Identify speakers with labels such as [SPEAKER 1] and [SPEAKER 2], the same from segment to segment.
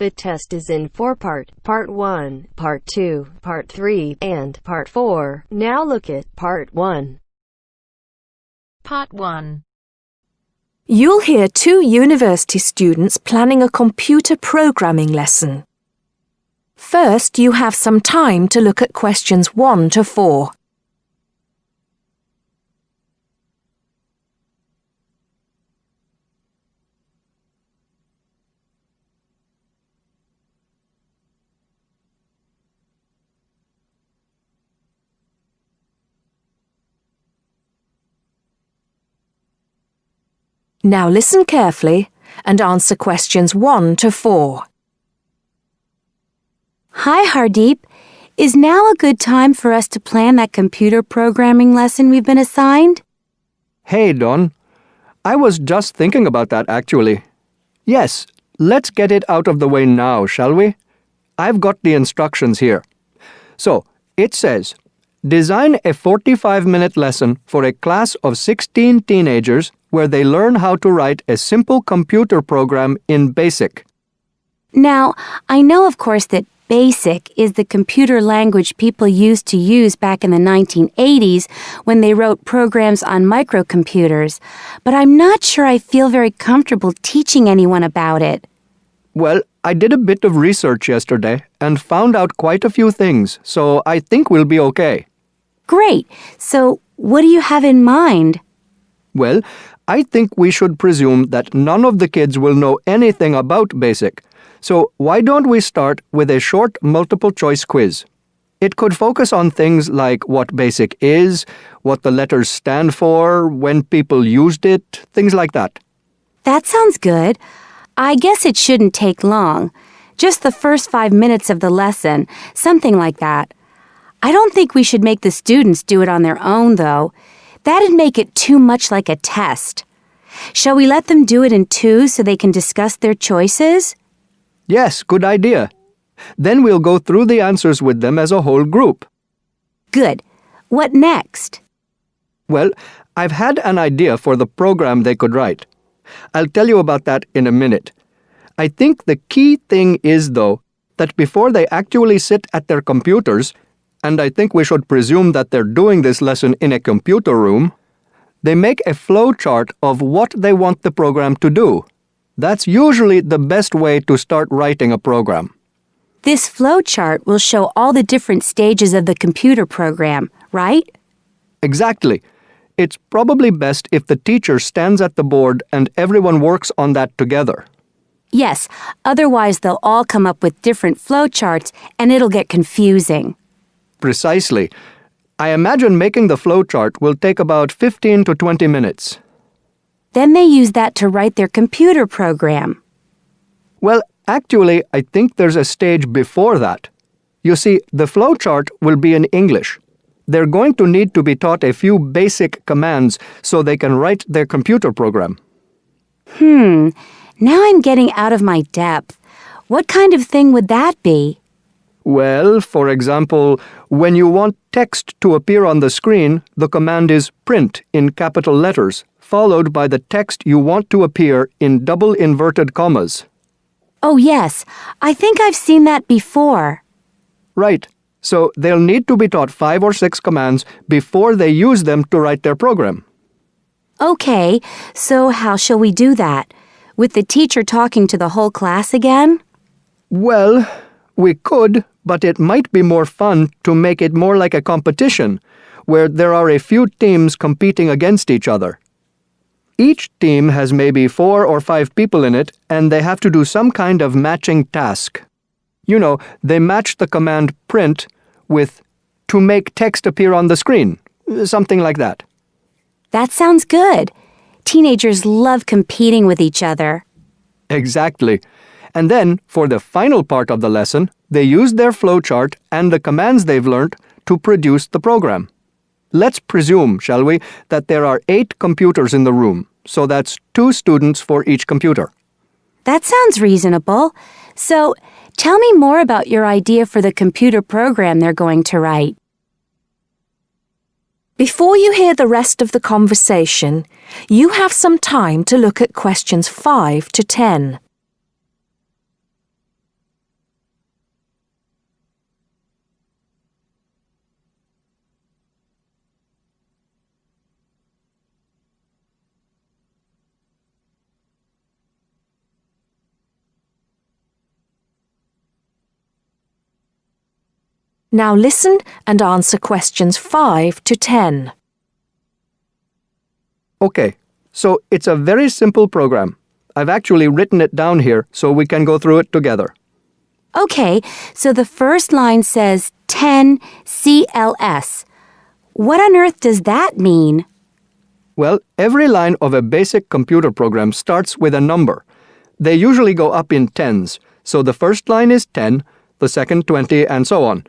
[SPEAKER 1] The test is in 4 parts: Part 1, Part 2, Part 3, and Part 4. Now look at Part 1.
[SPEAKER 2] Part 1.
[SPEAKER 3] You'll hear two university students planning a computer programming lesson. First, you have some time to look at questions 1 to 4. Now listen carefully and answer questions 1 to 4.
[SPEAKER 4] Hi, Hardeep. Is now a good time for us to plan that computer programming lesson we've been assigned?
[SPEAKER 5] Hey, Dawn. I was just thinking about that, actually. Yes, let's get it out of the way now, shall we? I've got the instructions here. So, it says, design a 45-minute lesson for a class of 16 teenagers where they learn how to write a simple computer program in BASIC.
[SPEAKER 4] Now, I know, of course, that BASIC is the computer language people used to use back in the 1980s when they wrote programs on microcomputers, but I'm not sure I feel very comfortable teaching anyone about it.
[SPEAKER 5] Well, I did a bit of research yesterday and found out quite a few things, so I think we'll be okay.
[SPEAKER 4] Great. So, what do you have in mind?
[SPEAKER 5] Well, I think we should presume that none of the kids will know anything about BASIC. So why don't we start with a short multiple-choice quiz? It could focus on things like what BASIC is, what the letters stand for, when people used it, things like that.
[SPEAKER 4] That sounds good. I guess it shouldn't take long. Just the first 5 minutes of the lesson, something like that. I don't think we should make the students do it on their own, though. That'd make it too much like a test. Shall we let them do it in twos so they can discuss their choices?
[SPEAKER 5] Yes, good idea. Then we'll go through the answers with them as a whole group.
[SPEAKER 4] Good. What next?
[SPEAKER 5] Well, I've had an idea for the program they could write. I'll tell you about that in a minute. I think the key thing is, though, that before they actually sit at their computers, and I think we should presume that they're doing this lesson in a computer room, they make a flow chart of what they want the program to do. That's usually the best way to start writing a program.
[SPEAKER 4] This flow chart will show all the different stages of the computer program, right?
[SPEAKER 5] Exactly. It's probably best if the teacher stands at the board and everyone works on that together.
[SPEAKER 4] Yes, otherwise they'll all come up with different flow charts and it'll get confusing.
[SPEAKER 5] Precisely. I imagine making the flow chart will take about 15 to 20 minutes.
[SPEAKER 4] Then they use that to write their computer program.
[SPEAKER 5] Well, actually, I think there's a stage before that. You see, the flow chart will be in English. They're going to need to be taught a few basic commands so they can write their computer program.
[SPEAKER 4] Now I'm getting out of my depth. What kind of thing would that be?
[SPEAKER 5] Well, for example, when you want text to appear on the screen, the command is print in capital letters, followed by the text you want to appear in double inverted commas.
[SPEAKER 4] Oh, yes. I think I've seen that before.
[SPEAKER 5] Right. So they'll need to be taught 5 or 6 commands before they use them to write their program.
[SPEAKER 4] Okay, so how shall we do that? With the teacher talking to the whole class again?
[SPEAKER 5] Well, we could, but it might be more fun to make it more like a competition, where there are a few teams competing against each other. Each team has maybe 4 or 5 people in it, and they have to do some kind of matching task. You know, they match the command print with to make text appear on the screen, something like that.
[SPEAKER 4] That sounds good. Teenagers love competing with each other.
[SPEAKER 5] Exactly. And then, for the final part of the lesson, they use their flowchart and the commands they've learned to produce the program. Let's presume, shall we, that there are 8 computers in the room, so that's 2 students for each computer.
[SPEAKER 4] That sounds reasonable. So, tell me more about your idea for the computer program they're going to write.
[SPEAKER 3] Before you hear the rest of the conversation, you have some time to look at questions 5 to 10. Now listen and answer questions 5 to 10.
[SPEAKER 5] Okay, so it's a very simple program. I've actually written it down here so we can go through it together.
[SPEAKER 4] Okay, so the first line says 10 CLS. What on earth does that mean?
[SPEAKER 5] Well, every line of a basic computer program starts with a number. They usually go up in tens, so the first line is 10, the second 20, and so on.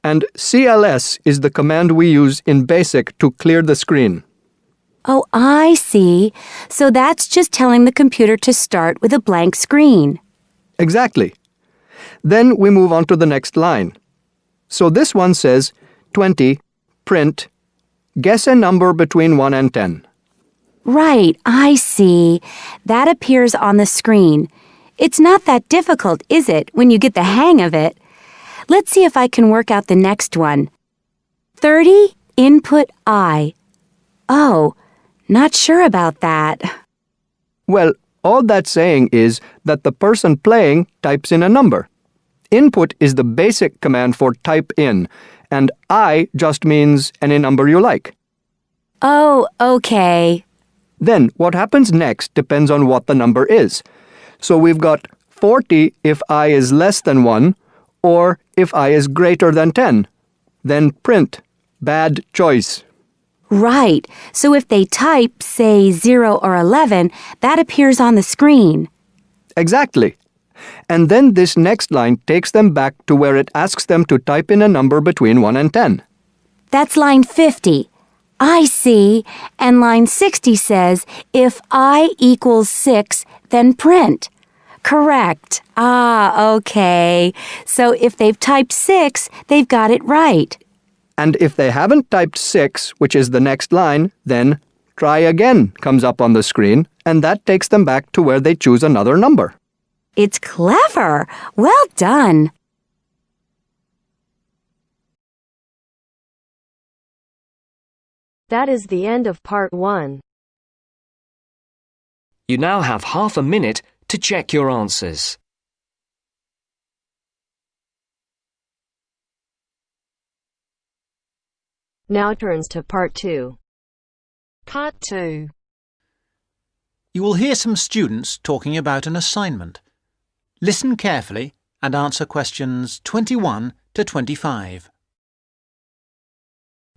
[SPEAKER 5] And CLS is the command we use in BASIC to clear the screen.
[SPEAKER 4] Oh, I see. So that's just telling the computer to start with a blank screen.
[SPEAKER 5] Exactly. Then we move on to the next line. So this one says 20, print, guess a number between 1 and 10.
[SPEAKER 4] Right, I see. That appears on the screen. It's not that difficult, is it, when you get the hang of it? Let's see if I can work out the next one. 30, input I. Oh, not sure about that.
[SPEAKER 5] Well, all that's saying is that the person playing types in a number. Input is the basic command for type in, and I just means any number you like.
[SPEAKER 4] Oh, okay.
[SPEAKER 5] Then what happens next depends on what the number is. So we've got 40 if I is less than 1, or if I is greater than 10. Then print. Bad choice.
[SPEAKER 4] Right, so if they type, say, 0 or 11, that appears on the screen.
[SPEAKER 5] Exactly. And then this next line takes them back to where it asks them to type in a number between 1 and 10.
[SPEAKER 4] That's line 50. I see. And line 60 says, if I equals 6, then print. Correct. Ah, okay. So if they've typed 6, they've got it right.
[SPEAKER 5] And if they haven't typed 6, which is the next line, then try again comes up on the screen, and that takes them back to where they choose another number.
[SPEAKER 4] It's clever. Well done.
[SPEAKER 1] That is the end of part 1.
[SPEAKER 6] You now have half a minute to check your answers.
[SPEAKER 1] Now turns to part 2.
[SPEAKER 2] Part 2.
[SPEAKER 7] You will hear some students talking about an assignment. Listen carefully and answer questions 21 to 25.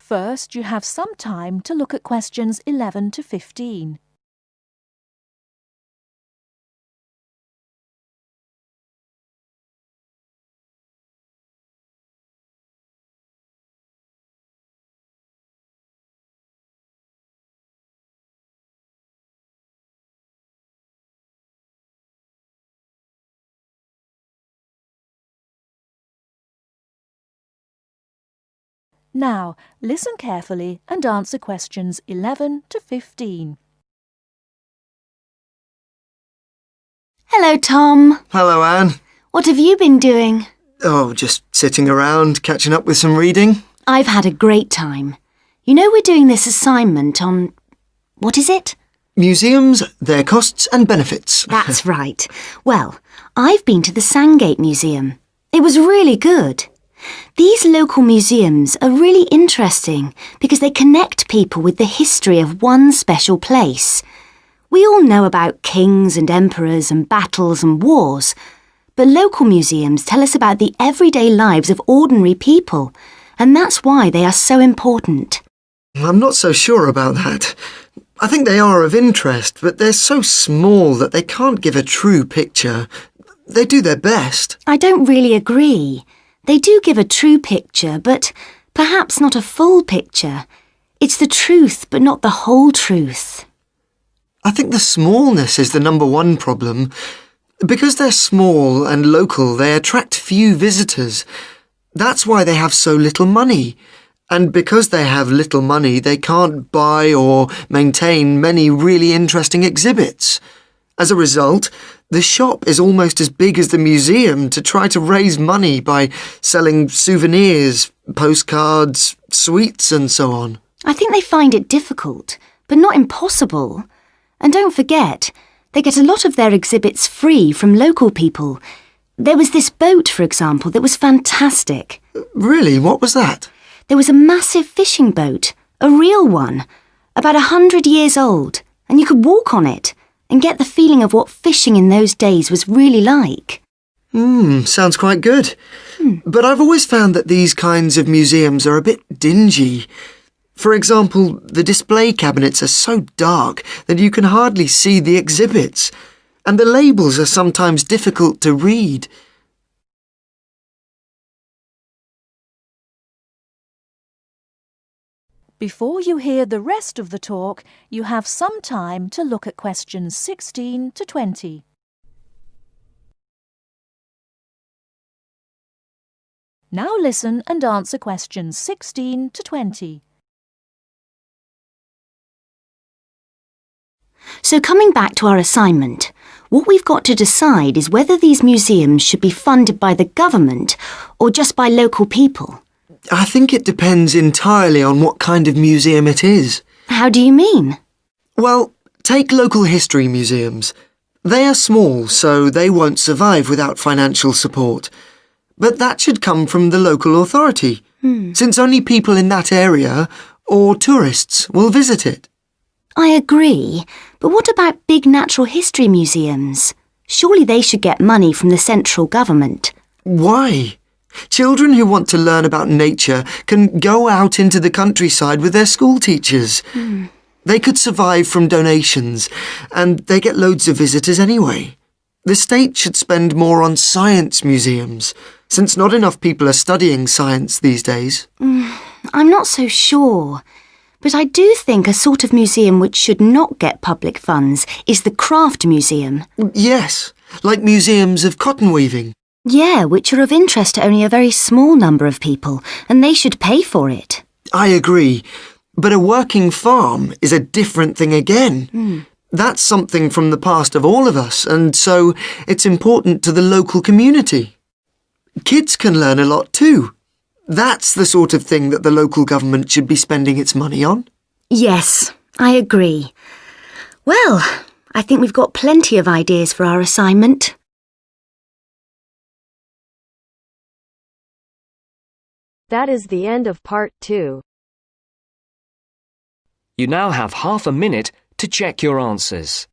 [SPEAKER 8] First, you have some time to look at questions 11 to 15. Now, listen carefully and answer questions 11 to 15.
[SPEAKER 9] Hello, Tom.
[SPEAKER 10] Hello, Anne.
[SPEAKER 9] What have you been doing?
[SPEAKER 10] Oh, just sitting around, catching up with some reading.
[SPEAKER 9] I've had a great time. You know we're doing this assignment on... what is it?
[SPEAKER 10] Museums, their costs and benefits.
[SPEAKER 9] That's right. Well, I've been to the Sandgate Museum. It was really good. These local museums are really interesting because they connect people with the history of one special place. We all know about kings and emperors and battles and wars, but local museums tell us about the everyday lives of ordinary people, and that's why they are so important.
[SPEAKER 10] I'm not so sure about that. I think they are of interest, but they're so small that they can't give a true picture. They do their best.
[SPEAKER 9] I don't really agree. They do give a true picture, but perhaps not a full picture. It's the truth, but not the whole truth.
[SPEAKER 10] I think the smallness is the number one problem. Because they're small and local, they attract few visitors. That's why they have so little money. And because they have little money, they can't buy or maintain many really interesting exhibits. As a result, the shop is almost as big as the museum to try to raise money by selling souvenirs, postcards, sweets and so on.
[SPEAKER 9] I think they find it difficult, but not impossible. And don't forget, they get a lot of their exhibits free from local people. There was this boat, for example, that was fantastic.
[SPEAKER 10] Really? What was that?
[SPEAKER 9] There was a massive fishing boat, a real one, about 100 years old, and you could walk on it and get the feeling of what fishing in those days was really like.
[SPEAKER 10] Sounds quite good. But I've always found that these kinds of museums are a bit dingy. For example, the display cabinets are so dark that you can hardly see the exhibits, and the labels are sometimes difficult to read.
[SPEAKER 8] Before you hear the rest of the talk, you have some time to look at questions 16 to 20. Now listen and answer questions 16 to 20.
[SPEAKER 9] So coming back to our assignment, what we've got to decide is whether these museums should be funded by the government or just by local people.
[SPEAKER 10] I think it depends entirely on what kind of museum it is.
[SPEAKER 9] How do you mean?
[SPEAKER 10] Well, take local history museums. They are small, so they won't survive without financial support. But that should come from the local authority, since only people in that area or tourists will visit it.
[SPEAKER 9] I agree, but what about big natural history museums? Surely they should get money from the central government.
[SPEAKER 10] Why? Children who want to learn about nature can go out into the countryside with their school teachers. They could survive from donations, and they get loads of visitors anyway. The state should spend more on science museums, since not enough people are studying science these days.
[SPEAKER 9] I'm not so sure. But I do think a sort of museum which should not get public funds is the craft museum.
[SPEAKER 10] Yes, like museums of cotton weaving.
[SPEAKER 9] Yeah, which are of interest to only a very small number of people, and they should pay for it.
[SPEAKER 10] I agree, but a working farm is a different thing again. That's something from the past of all of us, and so it's important to the local community. Kids can learn a lot too. That's the sort of thing that the local government should be spending its money on.
[SPEAKER 9] Yes, I agree. Well, I think we've got plenty of ideas for our assignment.
[SPEAKER 1] That is the end of part 2.
[SPEAKER 6] You now have half a minute to check your answers.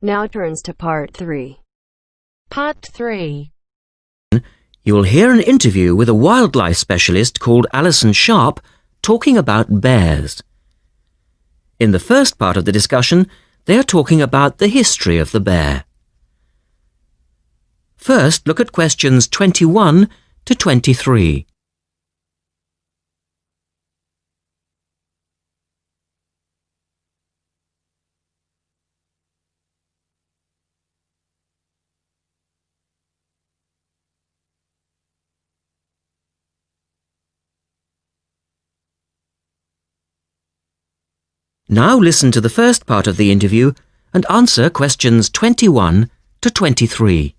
[SPEAKER 1] Now turns to part 3.
[SPEAKER 2] Part 3.
[SPEAKER 11] You will hear an interview with a wildlife specialist called Alison Sharp talking about bears. In the first part of the discussion, they are talking about the history of the bear. First, look at questions 21 to 23. Now listen to the first part of the interview and answer questions 21 to 23.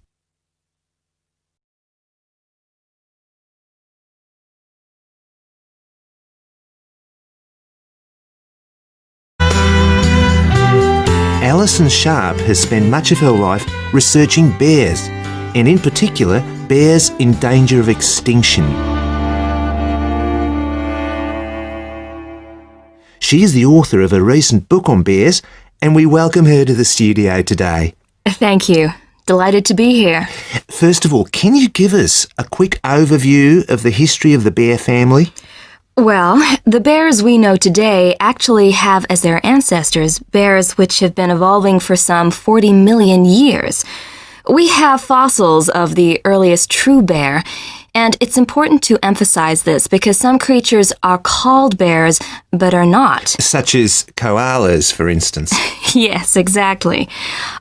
[SPEAKER 12] Alison Sharp has spent much of her life researching bears, and in particular, bears in danger of extinction. She is the author of a recent book on bears, and we welcome her to the studio today.
[SPEAKER 13] Thank you. Delighted to be here.
[SPEAKER 12] First of all, can you give us a quick overview of the history of the bear family?
[SPEAKER 13] Well, the bears we know today actually have as their ancestors bears which have been evolving for some 40 million years. We have fossils of the earliest true bear, and it's important to emphasize this because some creatures are called bears but are not.
[SPEAKER 12] Such as koalas, for instance.
[SPEAKER 13] Yes, exactly.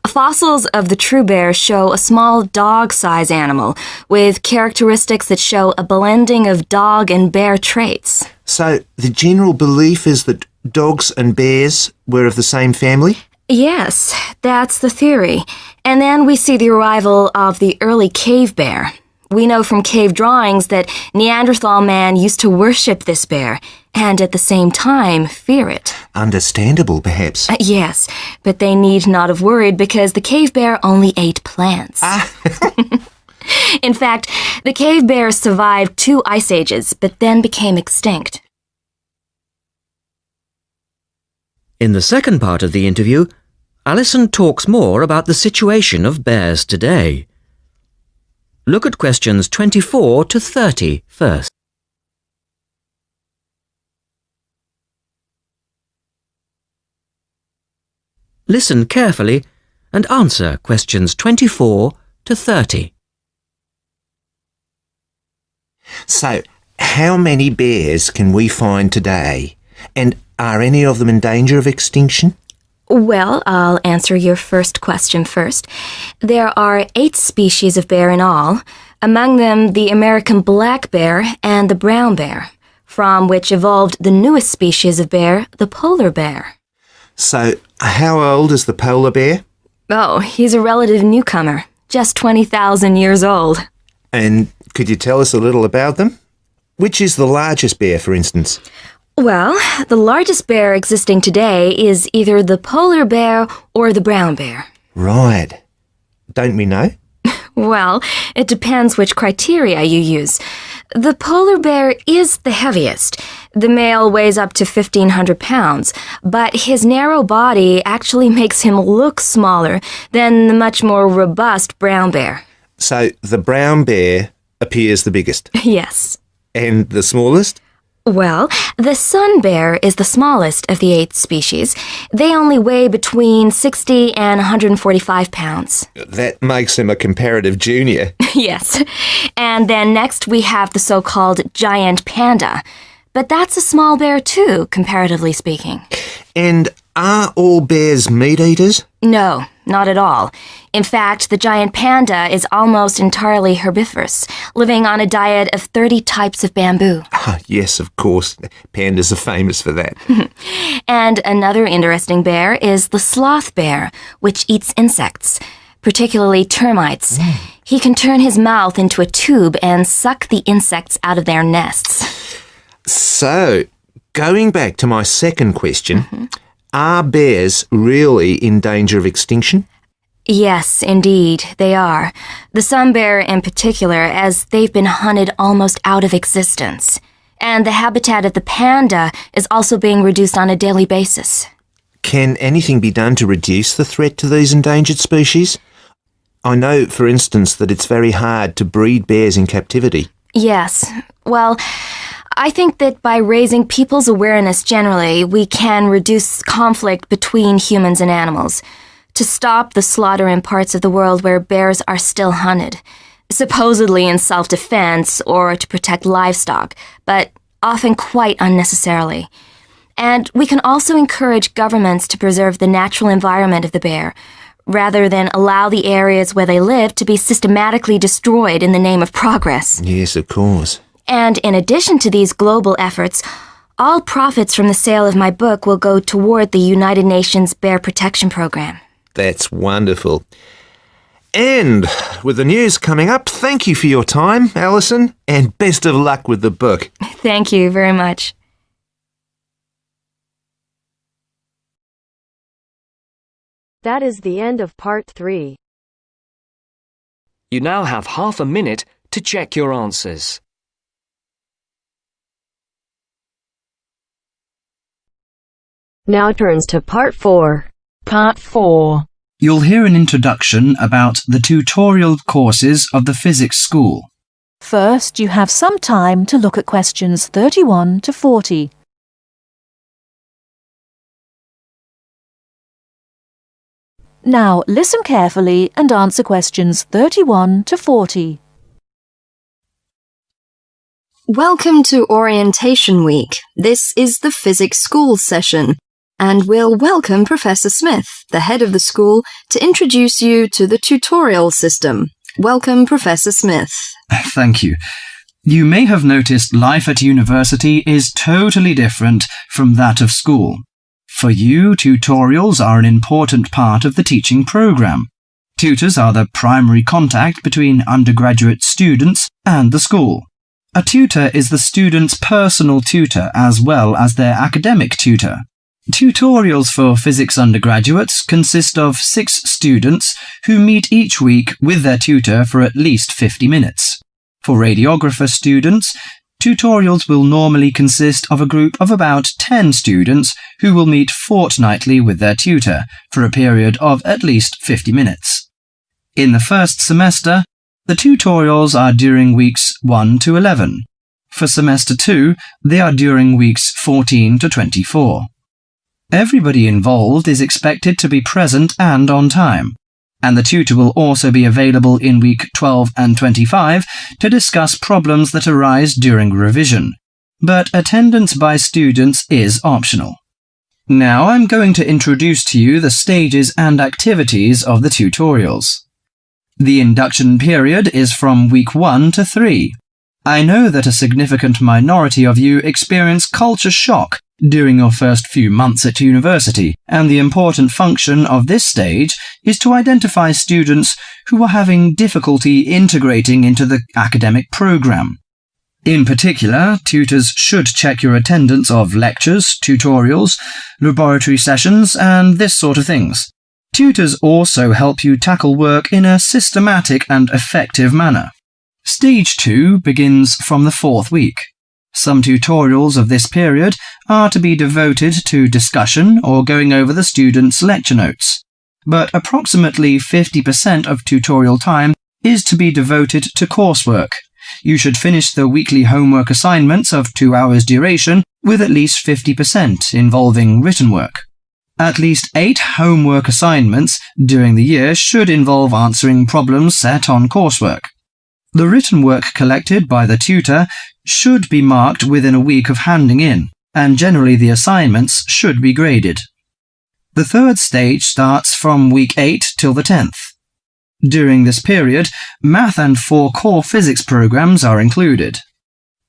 [SPEAKER 13] Fossils of the true bear show a small dog-size animal with characteristics that show a blending of dog and bear traits.
[SPEAKER 12] So the general belief is that dogs and bears were of the same family?
[SPEAKER 13] Yes, that's the theory. And then we see the arrival of the early cave bear. We know from cave drawings that Neanderthal man used to worship this bear and at the same time fear it.
[SPEAKER 12] Understandable, perhaps.
[SPEAKER 13] Yes, but they need not have worried because the cave bear only ate plants. In fact, the cave bear survived 2 ice ages, but then became extinct.
[SPEAKER 11] In the second part of the interview, Alison talks more about the situation of bears today. Look at questions 24 to 30 first. Listen carefully and answer questions 24 to 30.
[SPEAKER 12] So, how many bears can we find today? And are any of them in danger of extinction?
[SPEAKER 13] Well, I'll answer your first question first. There are 8 species of bear in all, among them the American black bear and the brown bear, from which evolved the newest species of bear, the polar bear.
[SPEAKER 12] So, how old is the polar bear?
[SPEAKER 13] Oh, he's a relative newcomer, just 20,000 years old.
[SPEAKER 12] And could you tell us a little about them? Which is the largest bear, for instance?
[SPEAKER 13] Well, the largest bear existing today is either the polar bear or the brown bear.
[SPEAKER 12] Right. Don't we know?
[SPEAKER 13] Well, it depends which criteria you use. The polar bear is the heaviest. The male weighs up to 1,500 pounds, but his narrow body actually makes him look smaller than the much more robust brown bear.
[SPEAKER 12] So, the brown bear appears the biggest?
[SPEAKER 13] Yes.
[SPEAKER 12] And the smallest?
[SPEAKER 13] Well, the sun bear is the smallest of the 8 species. They only weigh between 60 and 145 pounds.
[SPEAKER 12] That makes him a comparative junior.
[SPEAKER 13] Yes. And then next we have the so-called giant panda. But that's a small bear too, comparatively speaking.
[SPEAKER 12] And are all bears meat eaters?
[SPEAKER 13] No, not at all. In fact, the giant panda is almost entirely herbivorous, living on a diet of 30 types of bamboo.
[SPEAKER 12] Yes, of course. Pandas are famous for that.
[SPEAKER 13] And another interesting bear is the sloth bear, which eats insects, particularly termites. He can turn his mouth into a tube and suck the insects out of their nests.
[SPEAKER 12] So, going back to my second question, are bears really in danger of extinction?
[SPEAKER 13] Yes, indeed, they are. The sun bear in particular, as they've been hunted almost out of existence. And the habitat of the panda is also being reduced on a daily basis.
[SPEAKER 12] Can anything be done to reduce the threat to these endangered species? I know, for instance, that it's very hard to breed bears in captivity.
[SPEAKER 13] Yes. Well, I think that by raising people's awareness generally, we can reduce conflict between humans and animals, to stop the slaughter in parts of the world where bears are still hunted, supposedly in self-defense or to protect livestock, but often quite unnecessarily. And we can also encourage governments to preserve the natural environment of the bear, rather than allow the areas where they live to be systematically destroyed in the name of progress.
[SPEAKER 12] Yes, of course.
[SPEAKER 13] And in addition to these global efforts, all profits from the sale of my book will go toward the United Nations Bear Protection Program.
[SPEAKER 12] That's wonderful. And with the news coming up, thank you for your time, Alison, and best of luck with the book.
[SPEAKER 13] Thank you very much.
[SPEAKER 1] That is the end of part 3.
[SPEAKER 6] You now have half a minute to check your answers.
[SPEAKER 1] Now turns to part 4.
[SPEAKER 2] Part 4.
[SPEAKER 14] You'll hear an introduction about the tutorial courses of the physics school.
[SPEAKER 8] First, you have some time to look at questions 31 to 40. Now, listen carefully and answer questions 31 to 40.
[SPEAKER 15] Welcome to Orientation Week. This is the physics school session, and we'll welcome Professor Smith, the head of the school, to introduce you to the tutorial system. Welcome, Professor Smith.
[SPEAKER 14] Thank you. You may have noticed life at university is totally different from that of school. For you, tutorials are an important part of the teaching program. Tutors are the primary contact between undergraduate students and the school. A tutor is the student's personal tutor as well as their academic tutor. Tutorials for physics undergraduates consist of 6 students who meet each week with their tutor for at least 50 minutes. For radiographer students, tutorials will normally consist of a group of about 10 students who will meet fortnightly with their tutor for a period of at least 50 minutes. In the first semester, the tutorials are during weeks 1 to 11. For semester 2, they are during weeks 14 to 24. Everybody involved is expected to be present and on time, and the tutor will also be available in week 12 and 25 to discuss problems that arise during revision, but attendance by students is optional. Now I'm going to introduce to you the stages and activities of the tutorials. The induction period is from week 1 to 3. I know that a significant minority of you experience culture shock during your first few months at university, and the important function of this stage is to identify students who are having difficulty integrating into the academic program. In particular, tutors should check your attendance of lectures, tutorials, laboratory sessions, and this sort of things. Tutors also help you tackle work in a systematic and effective manner. Stage 2 begins from the 4th week. Some tutorials of this period are to be devoted to discussion or going over the students' lecture notes, but approximately 50% of tutorial time is to be devoted to coursework. You should finish the weekly homework assignments of 2 hours duration with at least 50% involving written work. At least 8 homework assignments during the year should involve answering problems set on coursework. The written work collected by the tutor should be marked within a week of handing in, and generally the assignments should be graded. The 3rd stage starts from week 8 till the 10th. During this period, math and 4 core physics programs are included.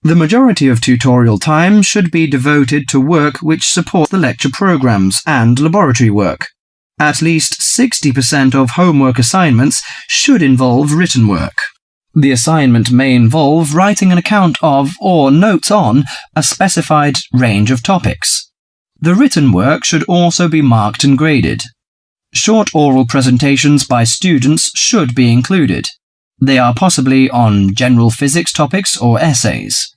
[SPEAKER 14] The majority of tutorial time should be devoted to work which supports the lecture programs and laboratory work. At least 60% of homework assignments should involve written work. The assignment may involve writing an account of or notes on a specified range of topics. The written work should also be marked and graded. Short oral presentations by students should be included. They are possibly on general physics topics or essays.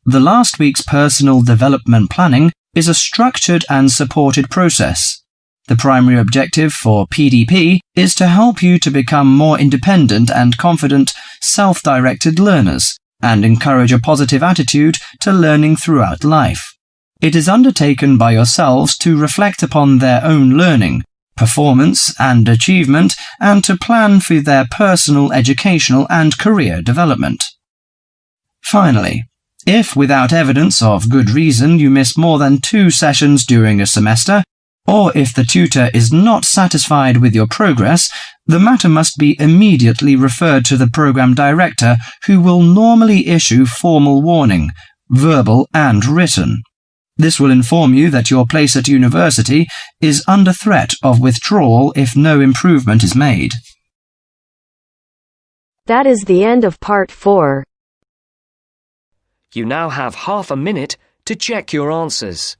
[SPEAKER 14] The last week's personal development planning is a structured and supported process. The primary objective for PDP is to help you to become more independent and confident, self-directed learners, and encourage a positive attitude to learning throughout life. It is undertaken by yourselves to reflect upon their own learning, performance and achievement, and to plan for their personal, educational and career development. Finally, if without evidence of good reason you miss more than 2 sessions during a semester, or if the tutor is not satisfied with your progress, the matter must be immediately referred to the program director, who will normally issue formal warning, verbal and written. This will inform you that your place at university is under threat of withdrawal if no improvement is made.
[SPEAKER 1] That is the end of part 4.
[SPEAKER 6] You now have half a minute to check your answers.